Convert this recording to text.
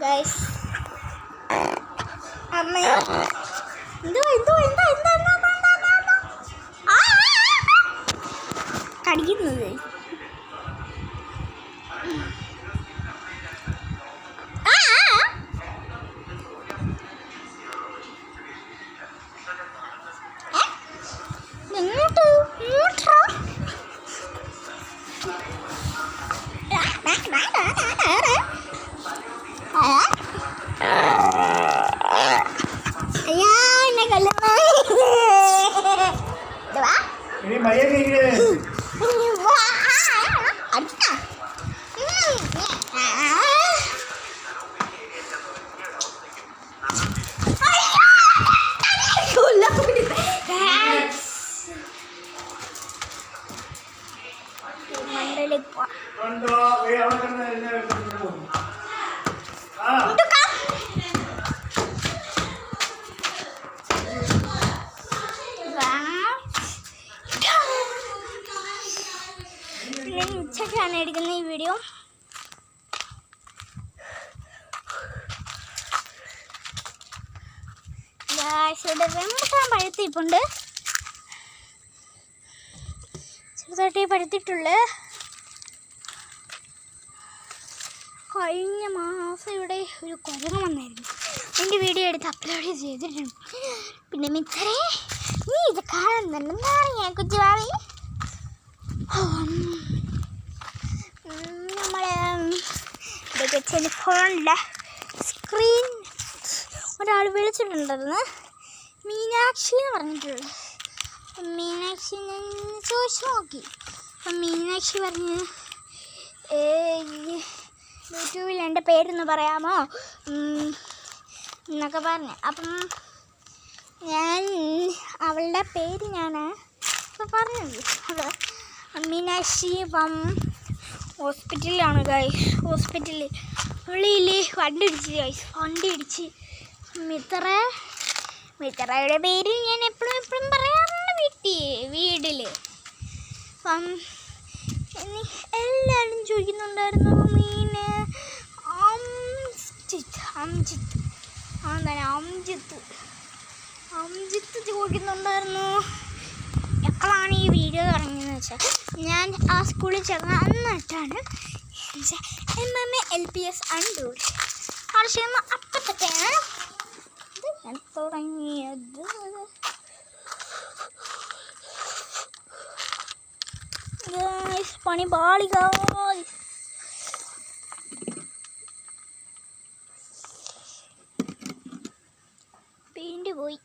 Guys അമ്മ കടിക്കുന്നത് ഉച്ചക്കാണ് എടുക്കുന്ന ഈ വീഡിയോ. ഇവിടെ വെമ്പട്ടാൻ പഴുത്തിപ്പുണ്ട്, ചെറുതായിട്ട് പഴുത്തിട്ടുള്ളു. കഴിഞ്ഞ മാസം ഇവിടെ ഒരു കുരങ്ങ് വന്നായിരുന്നു, എൻ്റെ വീഡിയോ എടുത്ത് അപ്ലോഡ് ചെയ്തിട്ടുണ്ട്. പിന്നെ മിത്രേ നീ ഇത് കാണുന്നുണ്ടെന്നാണ് ഞാൻ കുച്ചുവാവി. നമ്മളെ ഫോണിൻ്റെ സ്ക്രീൻ ഒരാൾ വിളിച്ചിട്ടുണ്ടായിരുന്നു, മീനാക്ഷി എന്ന് പറഞ്ഞിട്ടുള്ളത്. മീനാക്ഷി ഞാൻ ചോദിച്ചു നോക്കി. അപ്പം മീനാക്ഷി പറഞ്ഞ് യൂട്യൂബിൽ എൻ്റെ പേരൊന്ന് പറയാമോ എന്നൊക്കെ പറഞ്ഞു. അപ്പം ഞാൻ അവളുടെ പേര് ഞാൻ പറഞ്ഞത്. മീനാക്ഷി ഇപ്പം ഹോസ്പിറ്റലിലാണ് ഗൈസ്. ഹോസ്പിറ്റലിൽ പുള്ളിയിൽ വണ്ടി ഇടിച്ച് മിത്രയുടെ പേര് ഞാൻ എപ്പോഴും പറയാറുണ്ട് വീട്ടിൽ. അപ്പം എല്ലാവരും ചോദിക്കുന്നുണ്ടായിരുന്നു മീന് അംജിത്ത് ചോദിക്കുന്നുണ്ടായിരുന്നു എപ്പോഴാണ് ഈ വീഡിയോ തുടങ്ങിയെന്ന് വെച്ചാൽ ഞാൻ ആ സ്കൂളിൽ ചേർന്ന അന്നിട്ടാണ് MMLPS അണ്ടൂർ വർഷം അപ്പത്തൊക്കെയാണ് ഞാൻ തുടങ്ങിയത്. പണി പാളി പെയിന്റ് പോയി.